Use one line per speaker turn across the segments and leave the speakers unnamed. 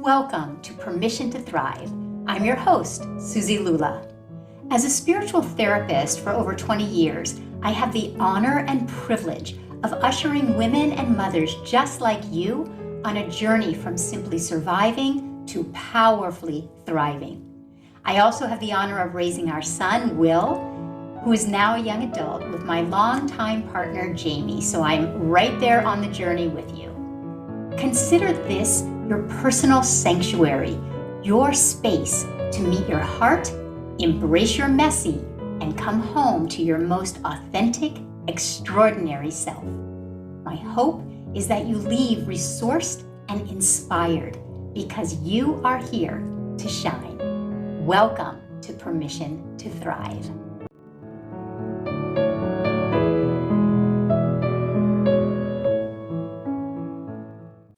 Welcome to Permission to Thrive. I'm your host, Suzi Lula. As a spiritual therapist for over 20 years, I have the honor and privilege of ushering women and mothers just like you on a journey from simply surviving to powerfully thriving. I also have the honor of raising our son, Will, who is now a young adult, with my longtime partner, Jamie, so I'm right there on the journey with you. Consider this your personal sanctuary, your space to meet your heart, embrace your messy, and come home to your most authentic, extraordinary self. My hope is that you leave resourced and inspired because you are here to shine. Welcome to Permission to Thrive.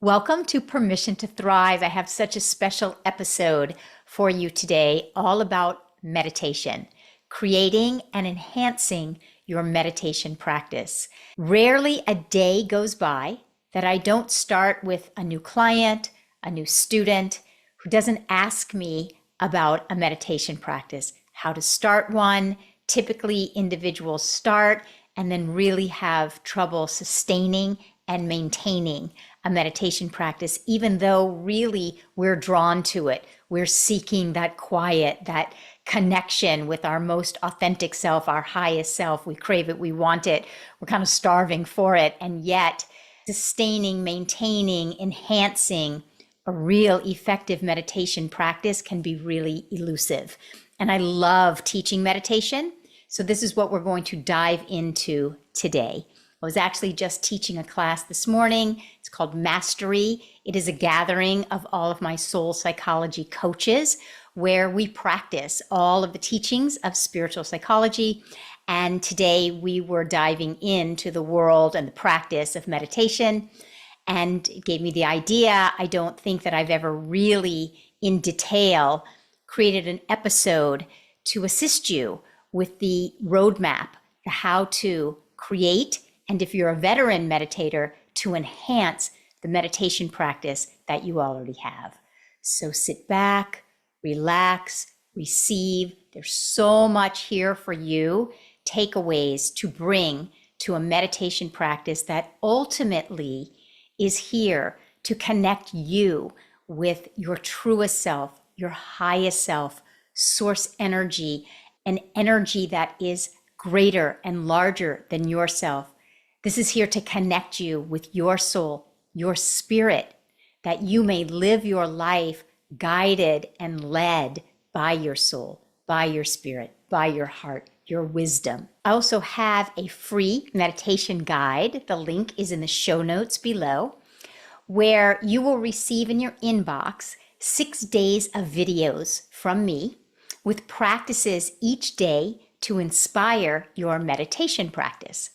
Welcome to Permission to Thrive. I have such a special episode for you today, all about meditation, creating and enhancing your meditation practice. Rarely a day goes by that I don't start with a new client, a new student who doesn't ask me about a meditation practice, how to start one. Typically, individuals start and then really have trouble sustaining and maintaining a meditation practice, even though really we're drawn to it. We're seeking that quiet, that connection with our most authentic self, our highest self. We crave it, we want it, we're kind of starving for it. And yet sustaining, maintaining, enhancing a real effective meditation practice can be really elusive. And I love teaching meditation. So this is what we're going to dive into today. I was actually just teaching a class this morning. It's called Mastery. It is a gathering of all of my soul psychology coaches where we practice all of the teachings of spiritual psychology. And today we were diving into the world and the practice of meditation. And it gave me the idea. I don't think that I've ever really in detail created an episode to assist you with the roadmap to how to create, and if you're a veteran meditator, to enhance the meditation practice that you already have. So sit back, relax, receive. There's so much here for you, takeaways to bring to a meditation practice that ultimately is here to connect you with your truest self, your highest self, source energy, an energy that is greater and larger than yourself. This is here to connect you with your soul, your spirit, that you may live your life guided and led by your soul, by your spirit, by your heart, your wisdom. I also have a free meditation guide. The link is in the show notes below, where you will receive in your inbox 6 days of videos from me with practices each day to inspire your meditation practice.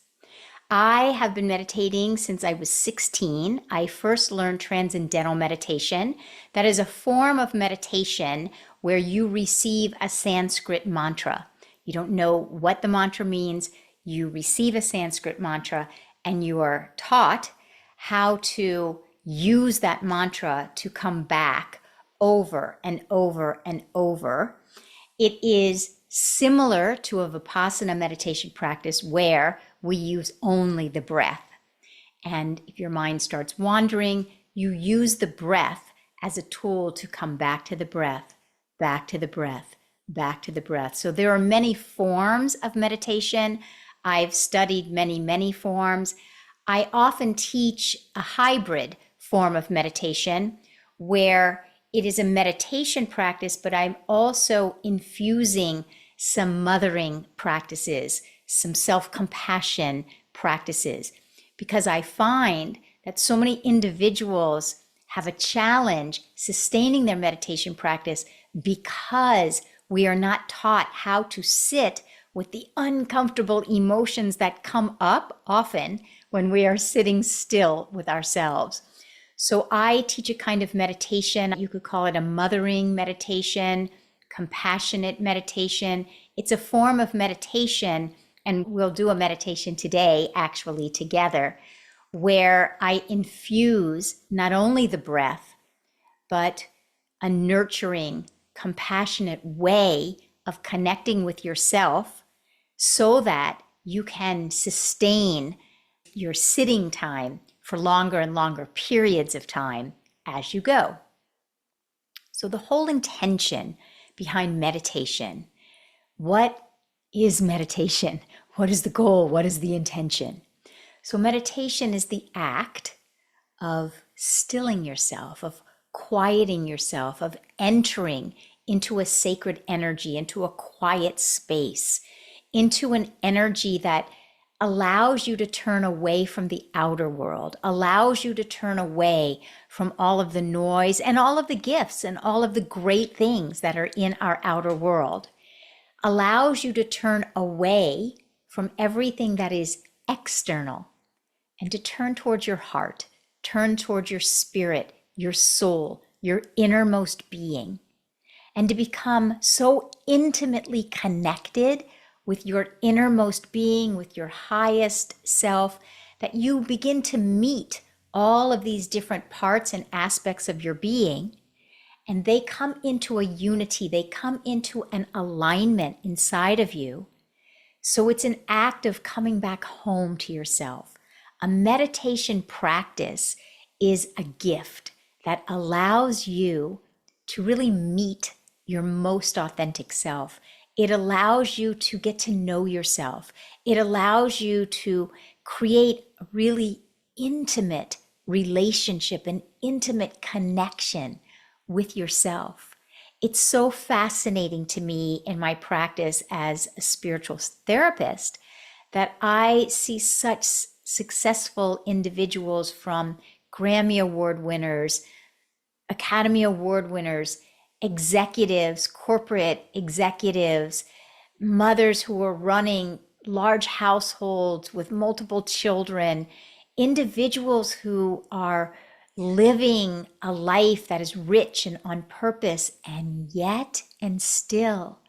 I have been meditating since I was 16. I first learned transcendental meditation. That is a form of meditation where you receive a Sanskrit mantra. You don't know what the mantra means. You receive a Sanskrit mantra and you are taught how to use that mantra to come back over and over and over. It is similar to a Vipassana meditation practice where we use only the breath. And if your mind starts wandering, you use the breath as a tool to come back to the breath, back to the breath, back to the breath. So there are many forms of meditation. I've studied many forms. I often teach a hybrid form of meditation where it is a meditation practice, but I'm also infusing some mothering practices, some self-compassion practices, because I find that so many individuals have a challenge sustaining their meditation practice because we are not taught how to sit with the uncomfortable emotions that come up often when we are sitting still with ourselves. So I teach a kind of meditation. You could call it a mothering meditation, compassionate meditation. It's a form of meditation, and we'll do a meditation today actually together, where I infuse not only the breath, but a nurturing, compassionate way of connecting with yourself so that you can sustain your sitting time for longer and longer periods of time as you go. So the whole intention behind meditation, what is meditation? What is the goal? What is the intention? So meditation is the act of stilling yourself, of quieting yourself, of entering into a sacred energy, into a quiet space, into an energy that allows you to turn away from the outer world, allows you to turn away from all of the noise and all of the gifts and all of the great things that are in our outer world, allows you to turn away from everything that is external and to turn towards your heart, turn towards your spirit, your soul, your innermost being, and to become so intimately connected with your innermost being, with your highest self, that you begin to meet all of these different parts and aspects of your being, and they come into a unity, they come into an alignment inside of you. So it's an act of coming back home to yourself. A meditation practice is a gift that allows you to really meet your most authentic self. It allows you to get to know yourself. It allows you to create a really intimate relationship, an intimate connection with yourself. It's so fascinating to me in my practice as a spiritual therapist that I see such successful individuals, from Grammy Award winners, Academy Award winners, executives, corporate executives, mothers who are running large households with multiple children, individuals who are living a life that is rich and on purpose, and yet and still,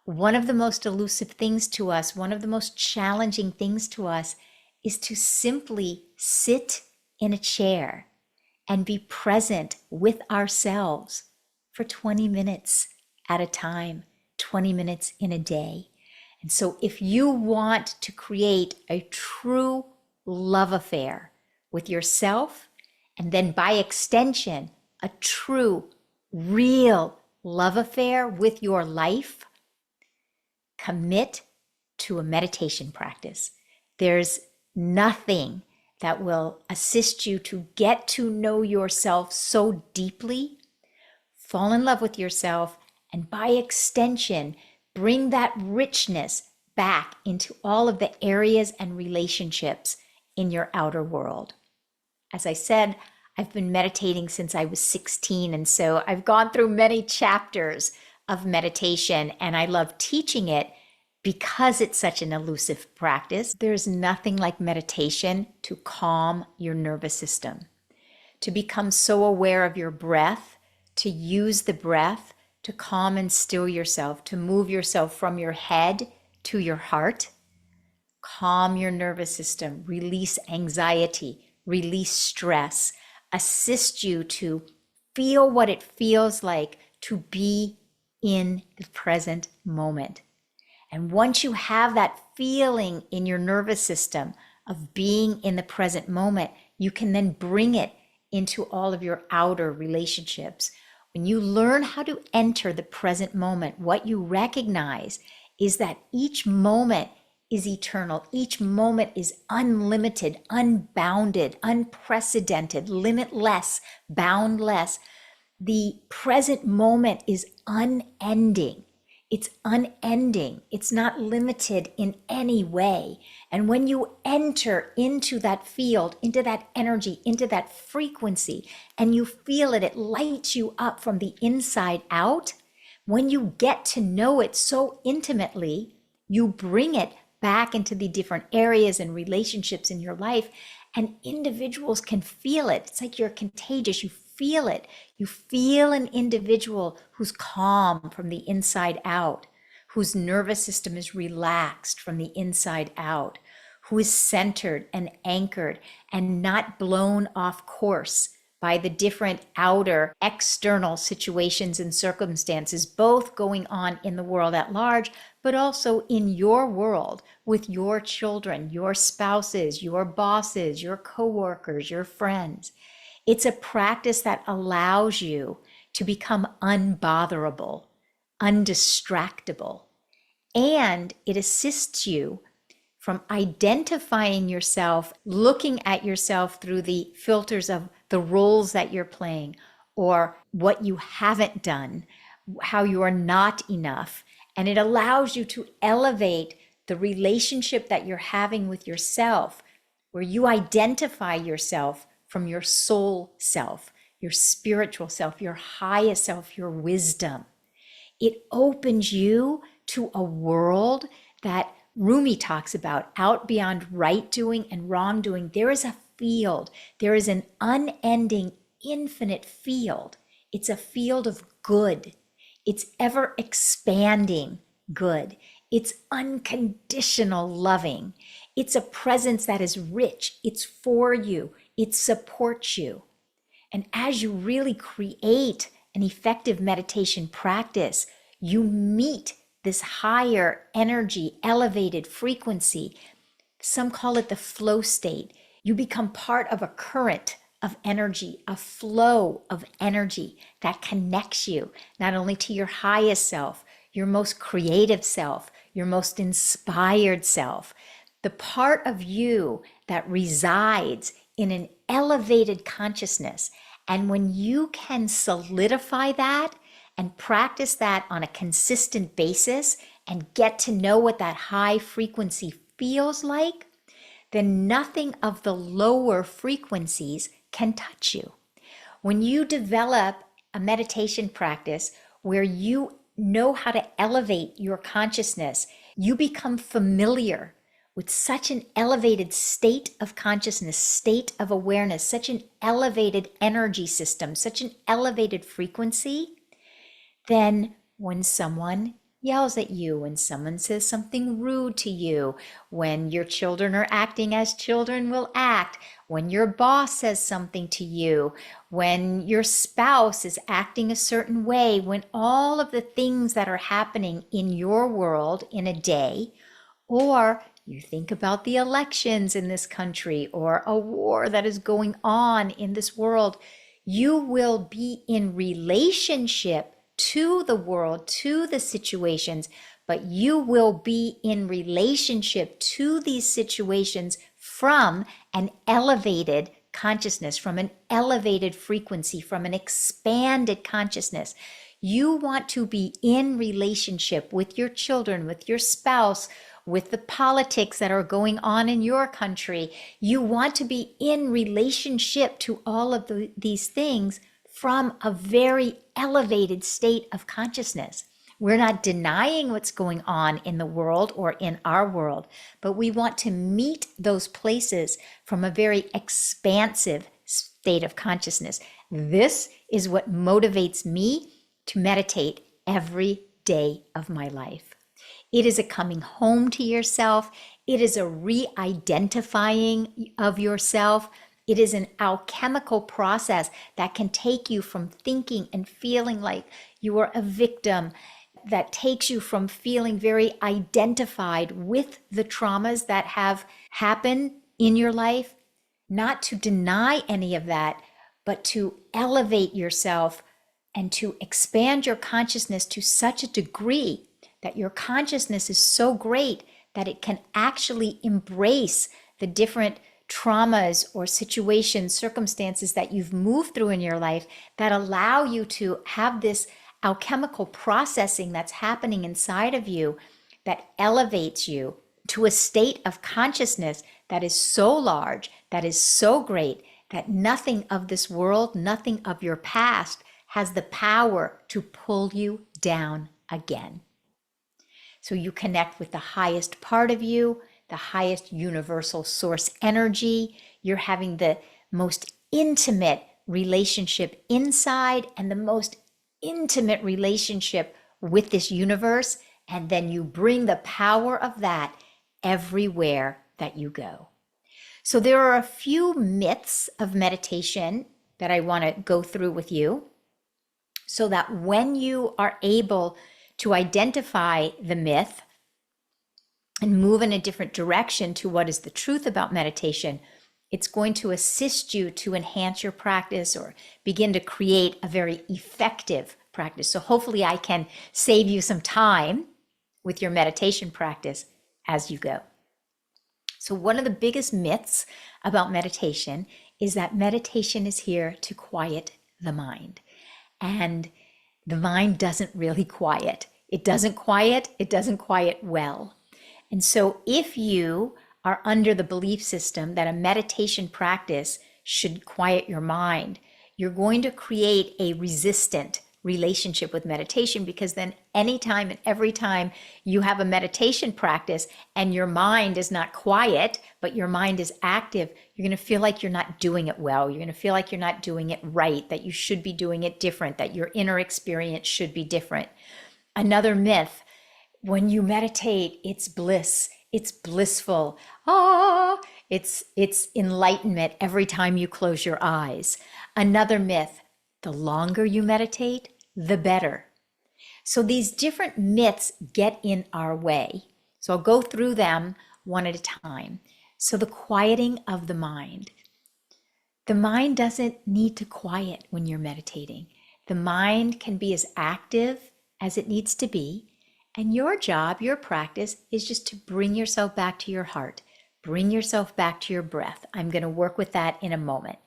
one of the most elusive things to us, one of the most challenging things to us, is to simply sit in a chair and be present with ourselves for 20 minutes at a time, 20 minutes in a day. And so if you want to create a true love affair with yourself, and then by extension, a true, real love affair with your life, commit to a meditation practice. There's nothing that will assist you to get to know yourself so deeply, fall in love with yourself, and by extension, bring that richness back into all of the areas and relationships in your outer world. As I said, I've been meditating since I was 16, and so I've gone through many chapters of meditation, and I love teaching it because it's such an elusive practice. There's nothing like meditation to calm your nervous system, to become so aware of your breath, to use the breath to calm and still yourself, to move yourself from your head to your heart, calm your nervous system, release anxiety, release stress, assist you to feel what it feels like to be in the present moment. And once you have that feeling in your nervous system of being in the present moment, you can then bring it into all of your outer relationships. When you learn how to enter the present moment, what you recognize is that each moment is eternal. Each moment is unlimited, unbounded, unprecedented, limitless, boundless. The present moment is unending. It's unending. It's not limited in any way. And when you enter into that field, into that energy, into that frequency, and you feel it, it lights you up from the inside out. When you get to know it so intimately, you bring it back into the different areas and relationships in your life, and individuals can feel it. It's like you're contagious. You feel it. You feel an individual who's calm from the inside out, whose nervous system is relaxed from the inside out, who is centered and anchored and not blown off course by the different outer external situations and circumstances, both going on in the world at large, but also in your world with your children, your spouses, your bosses, your coworkers, your friends. It's a practice that allows you to become unbotherable, undistractable, and it assists you from identifying yourself, looking at yourself through the filters of the roles that you're playing or what you haven't done, how you are not enough. And it allows you to elevate the relationship that you're having with yourself, where you identify yourself from your soul self, your spiritual self, your highest self, your wisdom. It opens you to a world that Rumi talks about, out beyond right doing and wrongdoing. There is a field. There is an unending, infinite field. It's a field of good. It's ever expanding good. It's unconditional loving. It's a presence that is rich. It's for you. It supports you. And as you really create an effective meditation practice, you meet this higher energy, elevated frequency. Some call it the flow state. You become part of a current of energy, a flow of energy that connects you not only to your highest self, your most creative self, your most inspired self, the part of you that resides in an elevated consciousness. And when you can solidify that and practice that on a consistent basis and get to know what that high frequency feels like, then nothing of the lower frequencies can touch you. When you develop a meditation practice where you know how to elevate your consciousness, you become familiar with such an elevated state of consciousness, state of awareness, such an elevated energy system, such an elevated frequency, then when someone yells at you, when someone says something rude to you, when your children are acting as children will act, when your boss says something to you, when your spouse is acting a certain way, when all of the things that are happening in your world in a day, or you think about the elections in this country or a war that is going on in this world, you will be in relationship to the world, to the situations, but you will be in relationship to these situations from an elevated consciousness, from an elevated frequency, from an expanded consciousness. You want to be in relationship with your children, with your spouse, with the politics that are going on in your country. You want to be in relationship to all of these things from a very elevated state of consciousness. We're not denying what's going on in the world or in our world, but we want to meet those places from a very expansive state of consciousness. This is what motivates me to meditate every day of my life. It is a coming home to yourself. It is a re-identifying of yourself. It is an alchemical process that can take you from thinking and feeling like you are a victim, that takes you from feeling very identified with the traumas that have happened in your life, not to deny any of that, but to elevate yourself and to expand your consciousness to such a degree that your consciousness is so great that it can actually embrace the different traumas or situations, circumstances that you've moved through in your life that allow you to have this alchemical processing that's happening inside of you that elevates you to a state of consciousness that is so large, that is so great, that nothing of this world, nothing of your past has the power to pull you down again. So you connect with the highest part of you, the highest universal source energy. You're having the most intimate relationship inside and the most intimate relationship with this universe. And then you bring the power of that everywhere that you go. So there are a few myths of meditation that I want to go through with you so that when you are able to identify the myth and move in a different direction to what is the truth about meditation, it's going to assist you to enhance your practice or begin to create a very effective practice. So hopefully I can save you some time with your meditation practice as you go. So one of the biggest myths about meditation is that meditation is here to quiet the mind. And the mind doesn't really quiet. It doesn't quiet well. And so if you are under the belief system that a meditation practice should quiet your mind, you're going to create a resistant relationship with meditation, because then anytime and every time you have a meditation practice and your mind is not quiet, but your mind is active, you're going to feel like you're not doing it well. You're going to feel like you're not doing it right, that you should be doing it different, that your inner experience should be different. Another myth: when you meditate, it's bliss. It's blissful. It's enlightenment every time you close your eyes. Another myth: the longer you meditate, the better. So these different myths get in our way. So I'll go through them one at a time. So the quieting of the mind. The mind doesn't need to quiet when you're meditating. The mind can be as active as it needs to be. And your job, your practice, is just to bring yourself back to your heart. Bring yourself back to your breath. I'm going to work with that in a moment.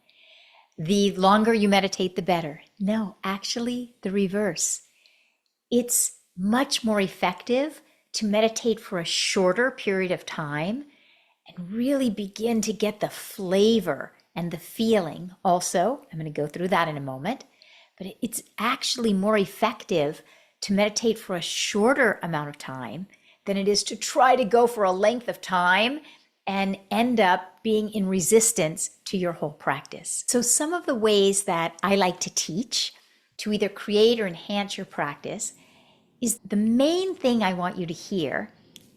The longer you meditate, the better. No, actually, the reverse. It's much more effective to meditate for a shorter period of time and really begin to get the flavor and the feeling. Also, I'm going to go through that in a moment, but it's actually more effective to meditate for a shorter amount of time than it is to try to go for a length of time and end up being in resistance to your whole practice. So some of the ways that I like to teach to either create or enhance your practice is, the main thing I want you to hear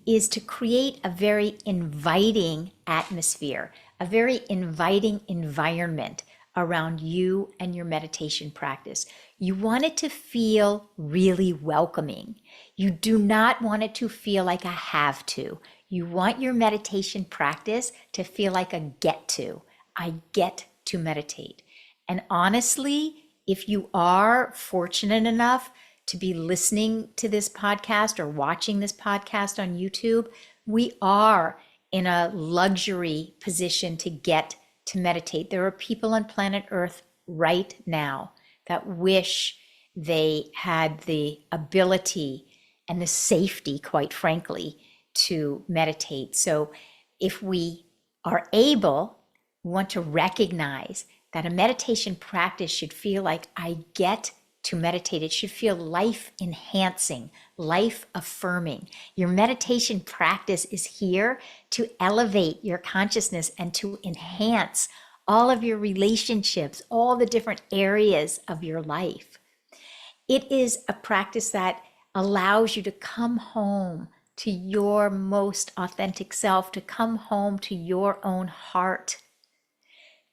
is to create a very inviting atmosphere, a very inviting environment around you and your meditation practice. You want it to feel really welcoming. You do not want it to feel like a have to. You want your meditation practice to feel like a get to. I get to meditate. And honestly, if you are fortunate enough to be listening to this podcast or watching this podcast on YouTube, we are in a luxury position to get to meditate. There are people on planet Earth right now that wish they had the ability and the safety, quite frankly, to meditate. So if we are able, we want to recognize that a meditation practice should feel like I get to meditate. It should feel life enhancing, life affirming. Your meditation practice is here to elevate your consciousness and to enhance all of your relationships, all the different areas of your life. It is a practice that allows you to come home to your most authentic self, to come home to your own heart,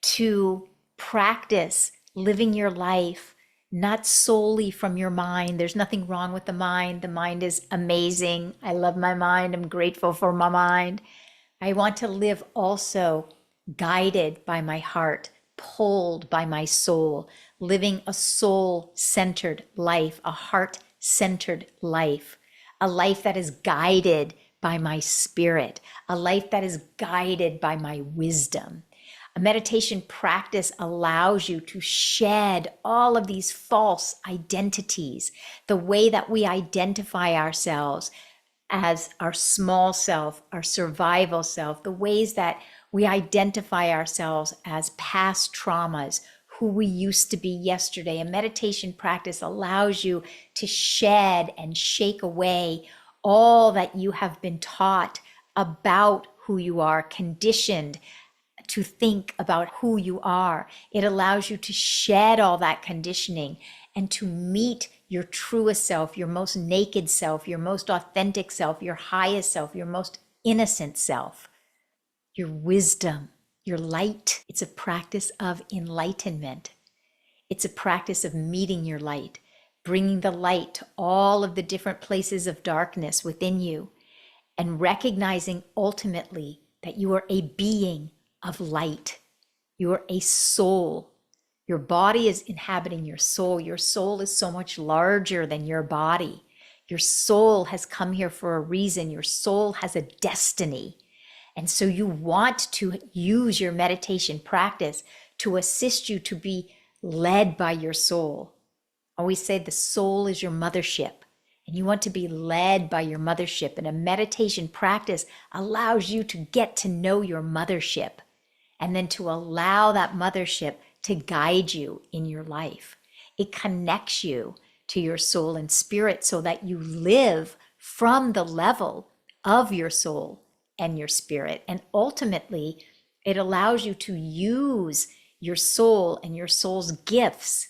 to practice living your life not solely from your mind. There's nothing wrong with the mind. The mind is amazing. I love my mind. I'm grateful for my mind. I want to live also guided by my heart, pulled by my soul, living a soul-centered life, a heart-centered life, a life that is guided by my spirit, a life that is guided by my wisdom. A meditation practice allows you to shed all of these false identities, the way that we identify ourselves as our small self, our survival self, the ways that we identify ourselves as past traumas, who we used to be yesterday. A meditation practice allows you to shed and shake away all that you have been taught about who you are, conditioned to think about who you are. It allows you to shed all that conditioning and to meet your truest self, your most naked self, your most authentic self, your highest self, your most innocent self, your wisdom, your light. It's a practice of enlightenment. It's a practice of meeting your light, bringing the light to all of the different places of darkness within you, and recognizing ultimately that you are a being of light. You are a soul. Your body is inhabiting your soul. Your soul is so much larger than your body. Your soul has come here for a reason. Your soul has a destiny. And so you want to use your meditation practice to assist you to be led by your soul. I always say the soul is your mothership, and you want to be led by your mothership. And a meditation practice allows you to get to know your mothership, and then to allow that mothership to guide you in your life. It connects you to your soul and spirit so that you live from the level of your soul and your spirit. And ultimately, it allows you to use your soul and your soul's gifts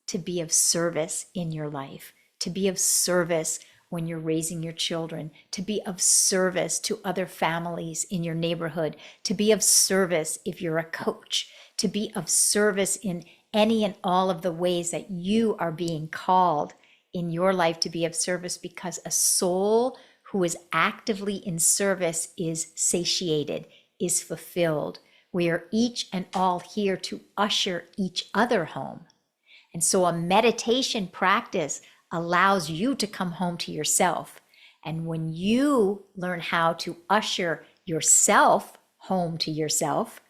to be of service in your life, to be of service when you're raising your children, to be of service to other families in your neighborhood, to be of service if you're a coach, to be of service in any and all of the ways that you are being called in your life to be of service, because a soul who is actively in service is satiated, is fulfilled. We are each and all here to usher each other home. And so a meditation practice allows you to come home to yourself. And when you learn how to usher yourself home to yourself,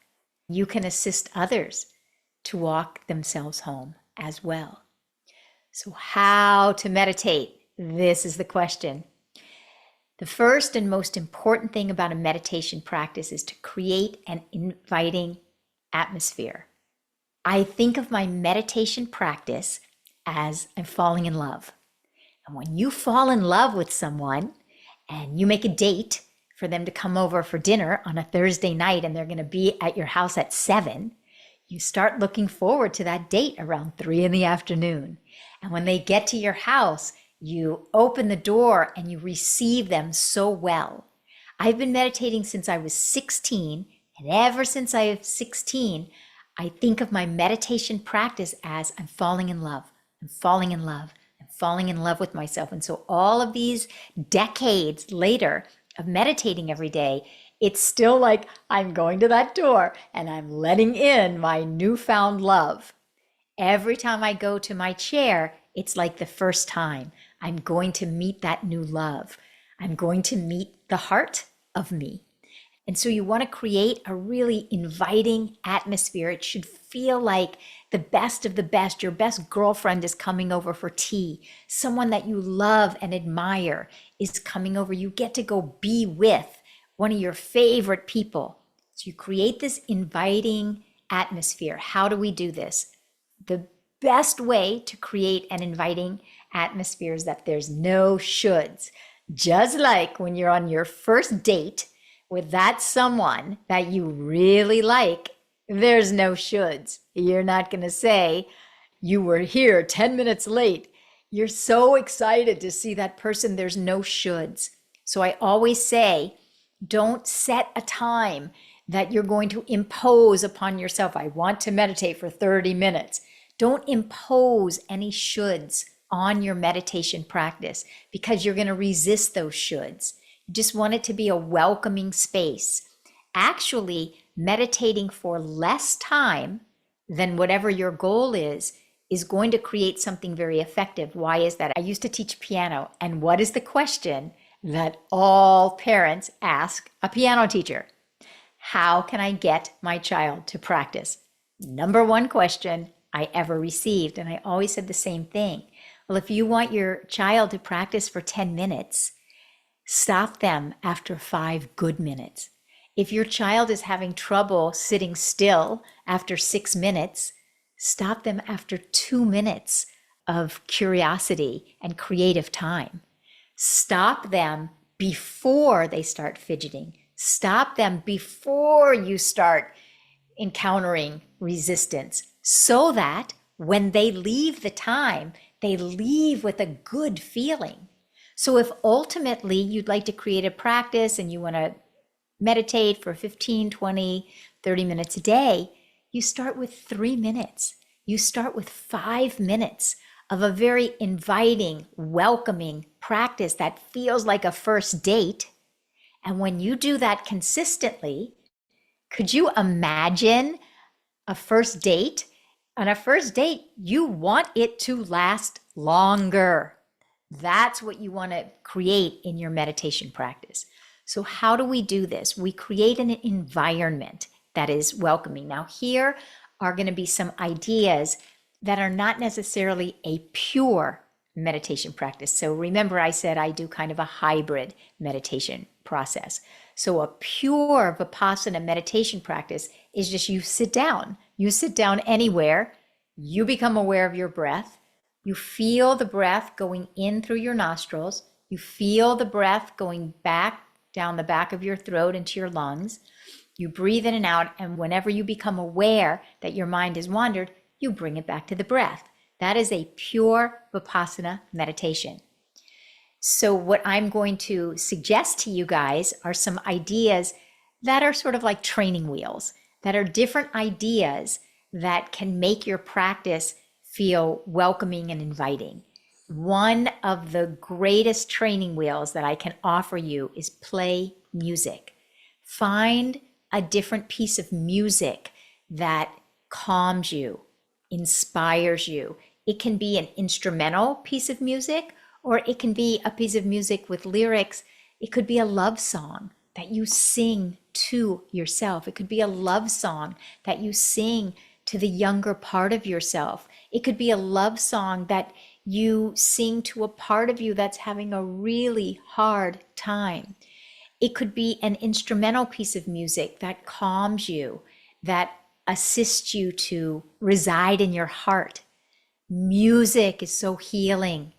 you can assist others to walk themselves home as well. So how to meditate? This is the question. The first and most important thing about a meditation practice is to create an inviting atmosphere. I think of my meditation practice as I'm falling in love. And when you fall in love with someone and you make a date for them to come over for dinner on a Thursday night and they're going to be at your house at 7, you start looking forward to that date around 3 in the afternoon. And when they get to your house, you open the door and you receive them so well. I've been meditating since I was 16, and ever since I was 16, I think of my meditation practice as I'm falling in love. I'm falling in love. I'm falling in love with myself. And so all of these decades later of meditating every day, it's still like I'm going to that door and I'm letting in my newfound love. Every time I go to my chair, it's like the first time. I'm going to meet that new love. I'm going to meet the heart of me. And so you want to create a really inviting atmosphere. It should feel like the best of the best. Your best girlfriend is coming over for tea. Someone that you love and admire is coming over. You get to go be with one of your favorite people. So you create this inviting atmosphere. How do we do this? The best way to create an inviting atmosphere is that there's no shoulds. Just like when you're on your first date with that someone that you really like, there's no shoulds. You're not going to say, you were here 10 minutes late. You're so excited to see that person. There's no shoulds. So I always say, don't set a time that you're going to impose upon yourself. I want to meditate for 30 minutes. Don't impose any shoulds on your meditation practice, because you're going to resist those shoulds. You just want it to be a welcoming space. Actually, meditating for less time than whatever your goal is going to create something very effective. Why is that? I used to teach piano, and what is the question that all parents ask a piano teacher? How can I get my child to practice? Number one question I ever received. And I always said the same thing. Well, if you want your child to practice for 10 minutes, stop them after 5 good minutes. If your child is having trouble sitting still after 6 minutes, stop them after 2 minutes of curiosity and creative time. Stop them before they start fidgeting. Stop them before you start encountering resistance, so that when they leave the time, they leave with a good feeling. So if ultimately you'd like to create a practice and you want to meditate for 15, 20, 30 minutes a day, you start with 3 minutes. You start with 5 minutes of a very inviting, welcoming practice that feels like a first date. And when you do that consistently, could you imagine a first date? On a first date, you want it to last longer. That's what you want to create in your meditation practice. So, how do we do this? We create an environment that is welcoming. Now, here are going to be some ideas that are not necessarily a pure meditation practice. So, remember, I said I do kind of a hybrid meditation process. So, a pure Vipassana meditation practice is just you sit down. You sit down anywhere, you become aware of your breath. You feel the breath going in through your nostrils. You feel the breath going back down the back of your throat into your lungs. You breathe in and out, and whenever you become aware that your mind has wandered, you bring it back to the breath. That is a pure Vipassana meditation. So what I'm going to suggest to you guys are some ideas that are sort of like training wheels, that are different ideas that can make your practice feel welcoming and inviting. One of the greatest training wheels that I can offer you is play music. Find a different piece of music that calms you, inspires you. It can be an instrumental piece of music, or it can be a piece of music with lyrics. It could be a love song that you sing to yourself. It could be a love song that you sing to the younger part of yourself. It could be a love song that you sing to a part of you that's having a really hard time. It could be an instrumental piece of music that calms you, that assists you to reside in your heart. Music is so healing.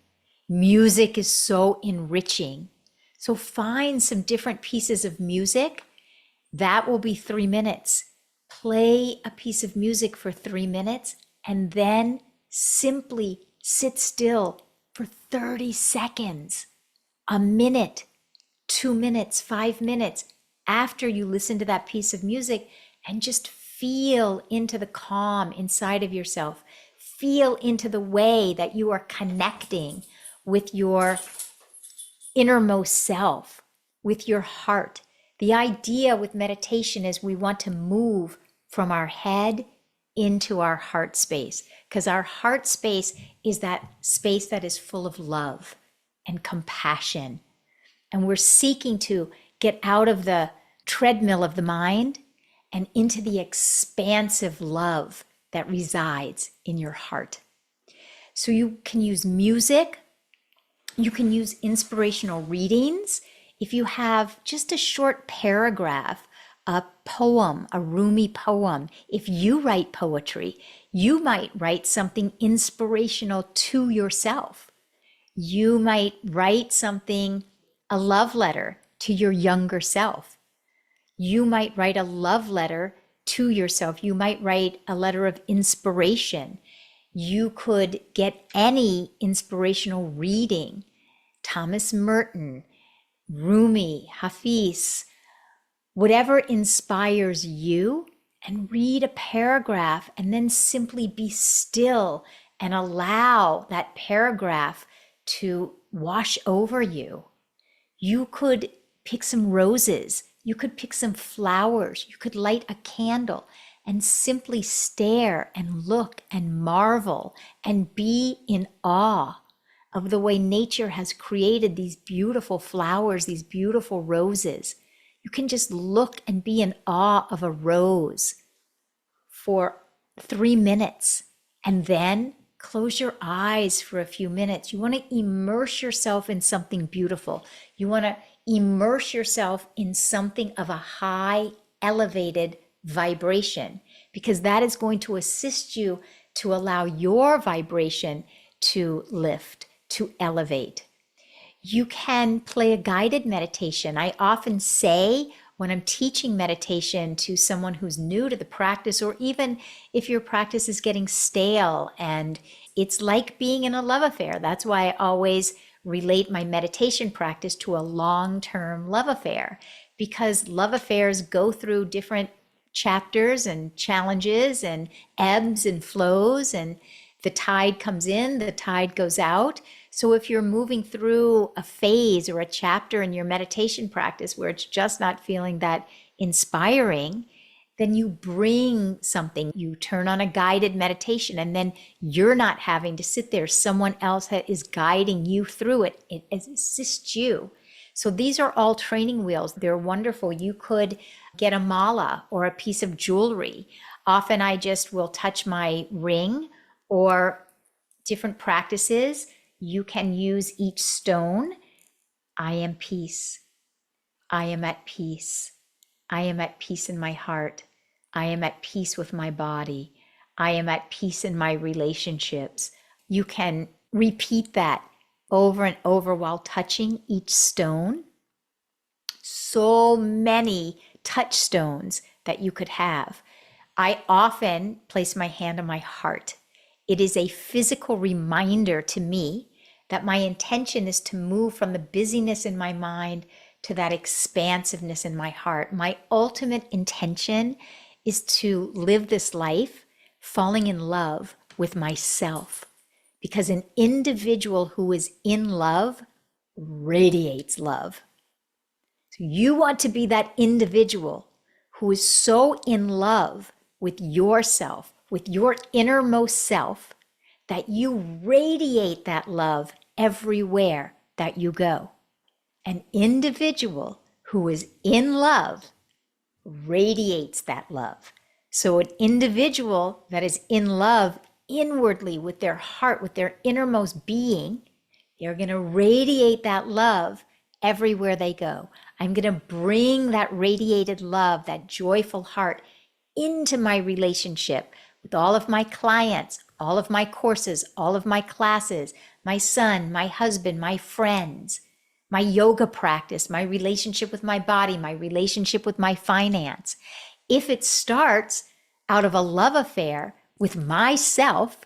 Music is so enriching. So find some different pieces of music. That will be 3 minutes. Play a piece of music for 3 minutes and then simply sit still for 30 seconds, a minute, 2 minutes, 5 minutes after you listen to that piece of music, and just feel into the calm inside of yourself. Feel into the way that you are connecting with your innermost self, with your heart. The idea with meditation is we want to move from our head into our heart space, because our heart space is that space that is full of love and compassion. And we're seeking to get out of the treadmill of the mind and into the expansive love that resides in your heart. So you can use music, you can use inspirational readings. If you have just a short paragraph, a poem, a Rumi poem, if you write poetry, you might write something inspirational to yourself. You might write something, a love letter to your younger self. You might write a love letter to yourself. You might write a letter of inspiration. You could get any inspirational reading, Thomas Merton, Rumi, Hafiz, whatever inspires you, and read a paragraph and then simply be still and allow that paragraph to wash over you. You could pick some roses. You could pick some flowers. You could light a candle and simply stare and look and marvel and be in awe of the way nature has created these beautiful flowers, these beautiful roses. You can just look and be in awe of a rose for 3 minutes and then close your eyes for a few minutes. You want to immerse yourself in something beautiful. You want to immerse yourself in something of a high, elevated vibration, because that is going to assist you to allow your vibration to lift, to elevate. You can play a guided meditation. I often say when I'm teaching meditation to someone who's new to the practice, or even if your practice is getting stale and it's like being in a love affair. That's why I always relate my meditation practice to a long-term love affair, because love affairs go through different chapters and challenges and ebbs and flows, and the tide comes in, the tide goes out. So if you're moving through a phase or a chapter in your meditation practice where it's just not feeling that inspiring, then you bring something, you turn on a guided meditation, and then you're not having to sit there. Someone else is guiding you through it. It assists you. So these are all training wheels. They're wonderful. You could get a mala or a piece of jewelry. Often I just will touch my ring, or different practices. You can use each stone. I am peace. I am at peace. I am at peace in my heart. I am at peace with my body. I am at peace in my relationships. You can repeat that over and over while touching each stone. So many touchstones that you could have. I often place my hand on my heart. It is a physical reminder to me that my intention is to move from the busyness in my mind to that expansiveness in my heart. My ultimate intention is to live this life falling in love with myself, because an individual who is in love radiates love. So you want to be that individual who is so in love with yourself, with your innermost self, that you radiate that love everywhere that you go. An individual who is in love radiates that love. So an individual that is in love inwardly with their heart, with their innermost being, they're going to radiate that love everywhere they go. I'm going to bring that radiated love, that joyful heart, into my relationship with all of my clients, all of my courses, all of my classes, my son, my husband, my friends, my yoga practice, my relationship with my body, my relationship with my finance. If it starts out of a love affair with myself,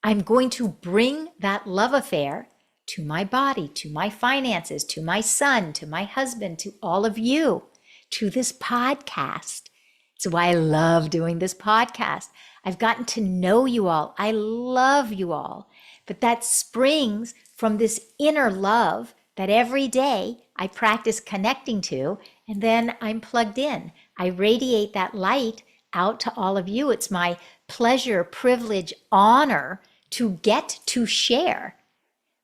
I'm going to bring that love affair to my body, to my finances, to my son, to my husband, to all of you, to this podcast. It's why I love doing this podcast. I've gotten to know you all. I love you all. But that springs from this inner love that every day I practice connecting to, and then I'm plugged in. I radiate that light out to all of you. It's my pleasure, privilege, honor to get to share.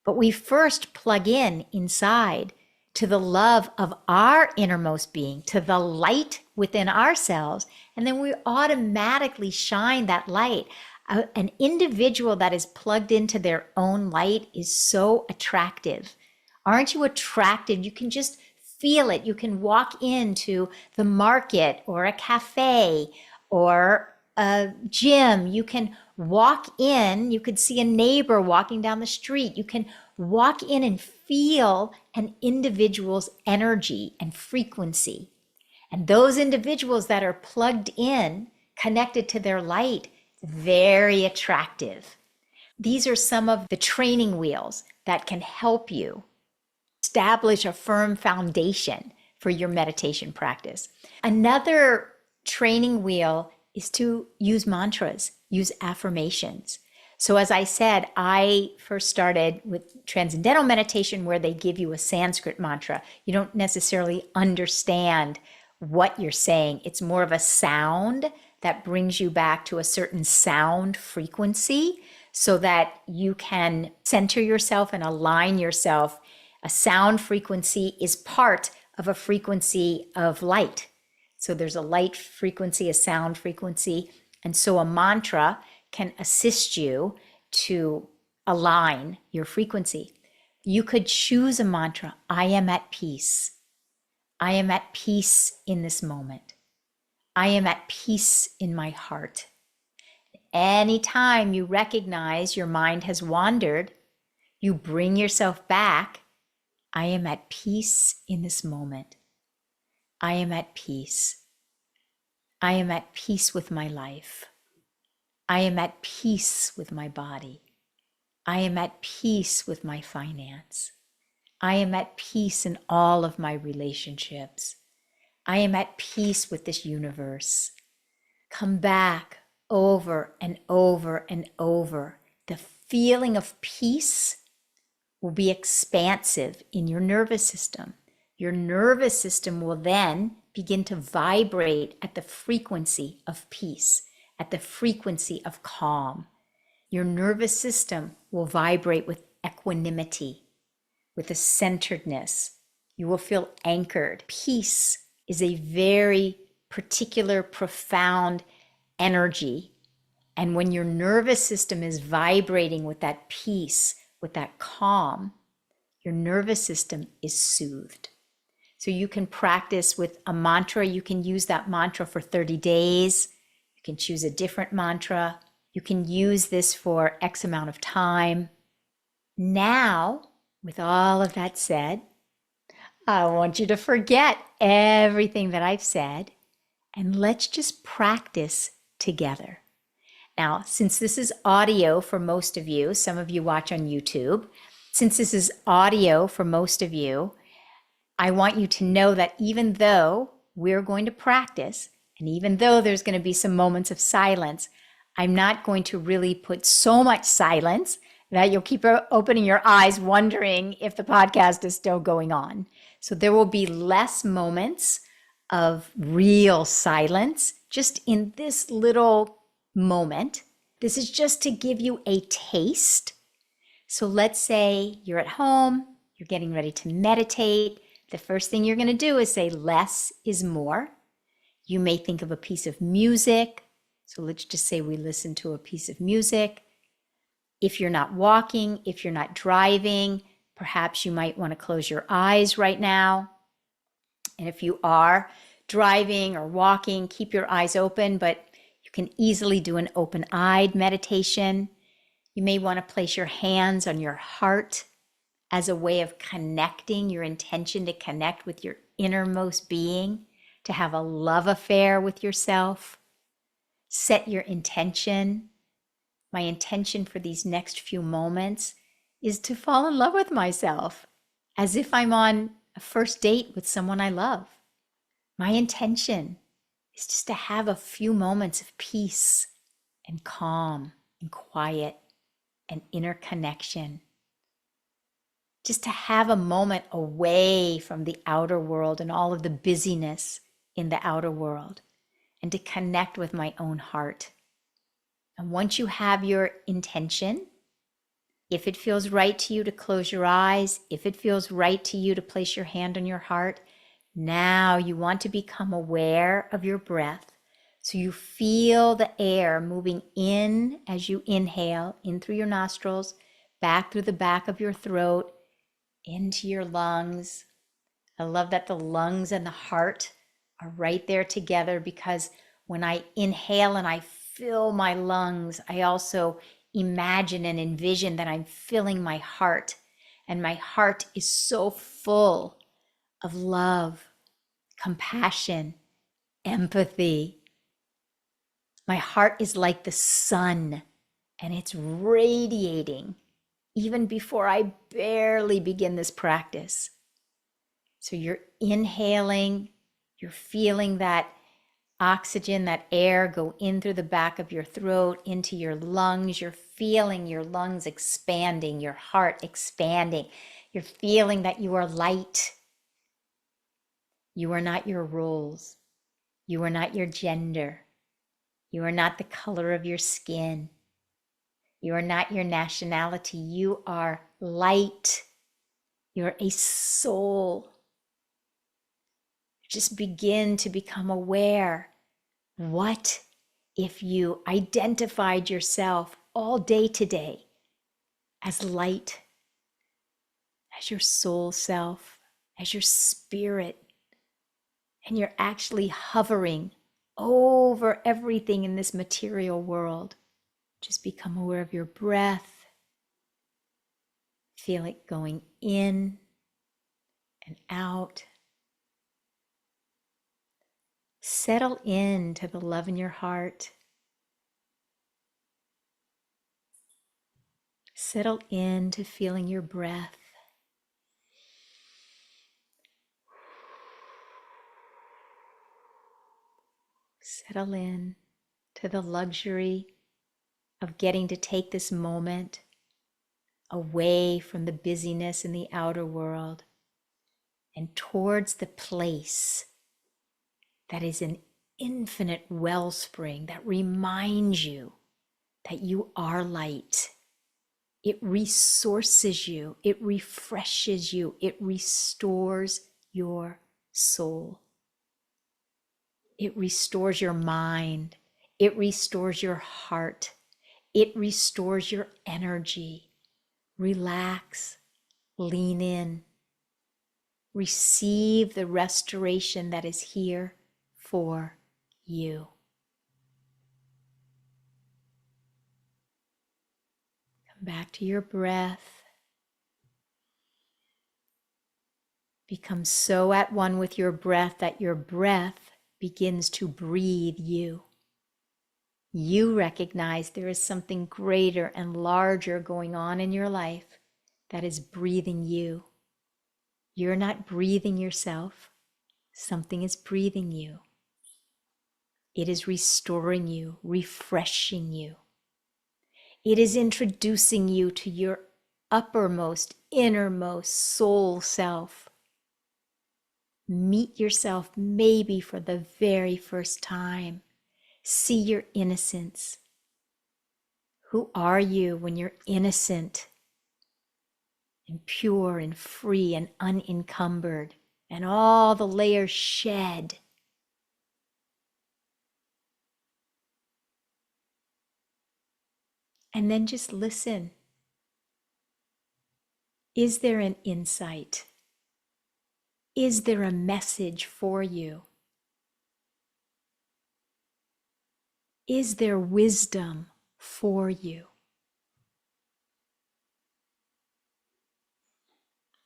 But we first plug in inside to the love of our innermost being, to the light within ourselves, and then we automatically shine that light. An individual that is plugged into their own light is so attractive. Aren't you attractive? You can just feel it. You can walk into the market or a cafe or a gym. You can walk in, you could see a neighbor walking down the street. You can walk in and feel an individual's energy and frequency. And those individuals that are plugged in, connected to their light, very attractive. These are some of the training wheels that can help you establish a firm foundation for your meditation practice. Another training wheel is to use mantras, use affirmations. So as I said, I first started with transcendental meditation where they give you a Sanskrit mantra. You don't necessarily understand what you're saying. It's more of a sound that brings you back to a certain sound frequency so that you can center yourself and align yourself. A sound frequency is part of a frequency of light. So there's a light frequency, a sound frequency. And so a mantra can assist you to align your frequency. You could choose a mantra. I am at peace. I am at peace in this moment. I am at peace in my heart. Anytime you recognize your mind has wandered, you bring yourself back. I am at peace in this moment. I am at peace. I am at peace with my life. I am at peace with my body. I am at peace with my finance. I am at peace in all of my relationships. I am at peace with this universe. Come back over and over and over. The feeling of peace will be expansive in your nervous system. Your nervous system will then begin to vibrate at the frequency of peace, at the frequency of calm. Your nervous system will vibrate with equanimity, with a centeredness. You will feel anchored. Peace is a very particular, profound energy. And when your nervous system is vibrating with that peace, with that calm, your nervous system is soothed. So you can practice with a mantra. You can use that mantra for 30 days. You can choose a different mantra. You can use this for X amount of time. Now, with all of that said, I want you to forget everything that I've said and let's just practice together. Now, since this is audio for most of you, some of you watch on YouTube, since this is audio for most of you, I want you to know that even though we're going to practice, and even though there's going to be some moments of silence, I'm not going to really put so much silence that you'll keep opening your eyes wondering if the podcast is still going on. So there will be less moments of real silence just in this little moment. This is just to give you a taste. So let's say you're at home, you're getting ready to meditate. The first thing you're going to do is say less is more. You may think of a piece of music. So let's just say we listen to a piece of music. If you're not walking, if you're not driving, perhaps you might want to close your eyes right now. And if you are driving or walking, keep your eyes open, but you can easily do an open-eyed meditation. You may want to place your hands on your heart as a way of connecting, your intention to connect with your innermost being, to have a love affair with yourself. Set your intention. My intention for these next few moments is to fall in love with myself as if I'm on a first date with someone I love. My intention is just to have a few moments of peace and calm and quiet and inner connection. Just to have a moment away from the outer world and all of the busyness in the outer world, and to connect with my own heart. And once you have your intention, if it feels right to you to close your eyes, if it feels right to you to place your hand on your heart, now you want to become aware of your breath. So you feel the air moving in as you inhale, in through your nostrils, back through the back of your throat, into your lungs. I love that the lungs and the heart are right there together, because when I inhale and I fill my lungs, I also imagine and envision that I'm filling my heart, and my heart is so full of love, compassion, empathy. My heart is like the sun, and it's radiating even before I barely begin this practice. So you're inhaling, you're feeling that oxygen, that air go in through the back of your throat, into your lungs. You're feeling your lungs expanding, your heart expanding. You're feeling that you are light. You are not your roles. You are not your gender. You are not the color of your skin. You are not your nationality. You are light. You're a soul. Just begin to become aware. What if you identified yourself all day today as light, as your soul self, as your spirit, and you're actually hovering over everything in this material world? Just become aware of your breath. Feel it going in and out. Settle into the love in your heart. Settle into feeling your breath. Settle in. to the luxury of getting to take this moment away from the busyness in the outer world and towards the place that is an infinite wellspring that reminds you that you are light. It resources you, it refreshes you, it restores your soul. It restores your mind, it restores your heart, it restores your energy. Relax, lean in, receive the restoration that is here for you. Come back to your breath. Become so at one with your breath that your breath begins to breathe you. You recognize there is something greater and larger going on in your life that is breathing you. You're not breathing yourself. Something is breathing you. It is restoring you, refreshing you. It is introducing you to your uppermost, innermost soul self. Meet yourself maybe for the very first time. See your innocence. Who are you when you're innocent and pure and free and unencumbered and all the layers shed? And then just listen. Is there an insight? Is there a message for you? Is there wisdom for you?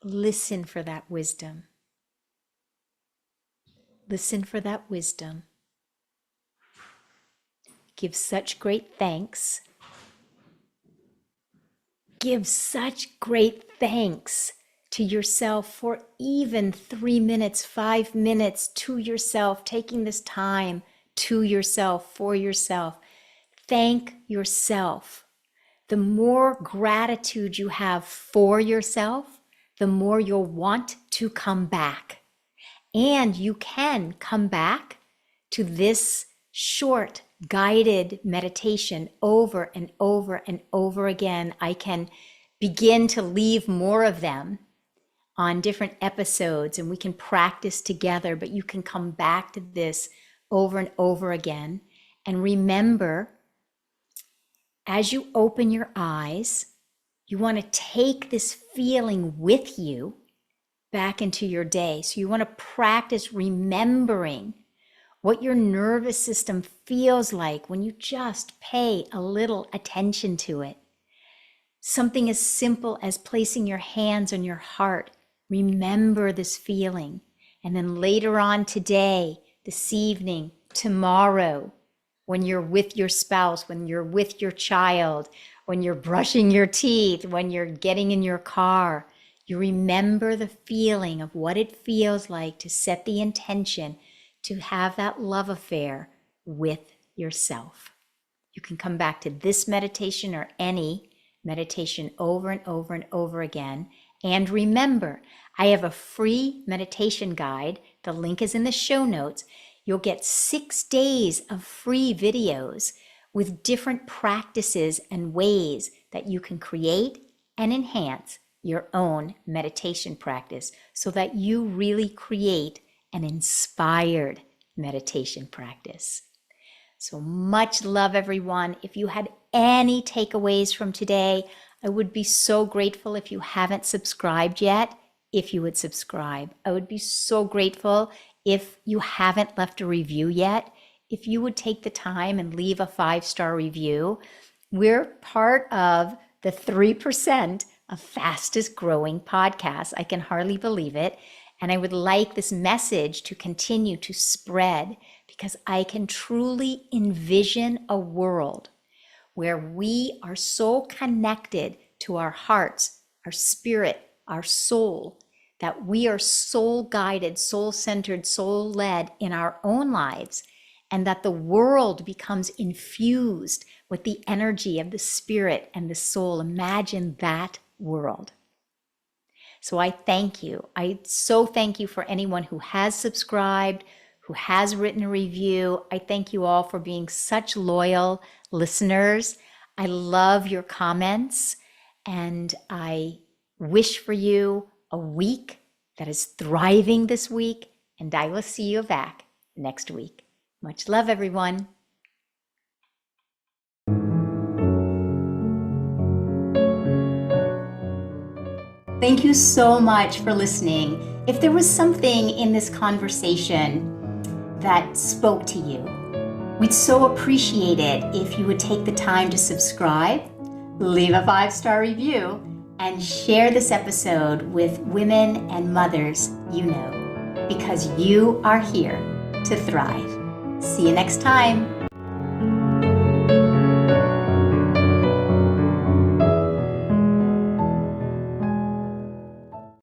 Listen for that wisdom. Listen for that wisdom. Give such great thanks. Give such great thanks to yourself for even 3 minutes, 5 minutes to yourself, taking this time to yourself, for yourself. Thank yourself. The more gratitude you have for yourself, the more you'll want to come back. And you can come back to this short guided meditation over and over and over again. I can begin to leave more of them on different episodes and we can practice together, but you can come back to this over and over again. And remember, as you open your eyes, you want to take this feeling with you back into your day. So you want to practice remembering what your nervous system feels like when you just pay a little attention to it. Something as simple as placing your hands on your heart. Remember this feeling. And then later on today, this evening, tomorrow, when you're with your spouse, when you're with your child, when you're brushing your teeth, when you're getting in your car, you remember the feeling of what it feels like to set the intention to have that love affair with yourself. You can come back to this meditation or any meditation over and over and over again. And remember, I have a free meditation guide. The link is in the show notes. You'll get 6 days of free videos with different practices and ways that you can create and enhance your own meditation practice so that you really create an inspired meditation practice. So much love, everyone. If you had any takeaways from today, I would be so grateful if you haven't subscribed yet, if you would subscribe. I would be so grateful if you haven't left a review yet, if you would take the time and leave a 5-star review. We're part of the 3% of fastest growing podcasts. I can hardly believe it. And I would like this message to continue to spread because I can truly envision a world where we are so connected to our hearts, our spirit, our soul, that we are soul guided, soul centered, soul led in our own lives. and that the world becomes infused with the energy of the spirit and the soul. Imagine that world. So I thank you. I so thank you for anyone who has subscribed, who has written a review. I thank you all for being such loyal listeners. I love your comments, and I wish for you a week that is thriving this week, and I will see you back next week. Much love, everyone. Thank you so much for listening. If there was something in this conversation that spoke to you, we'd so appreciate it if you would take the time to subscribe, leave a 5-star review, and share this episode with women and mothers you know, because you are here to thrive. See you next time.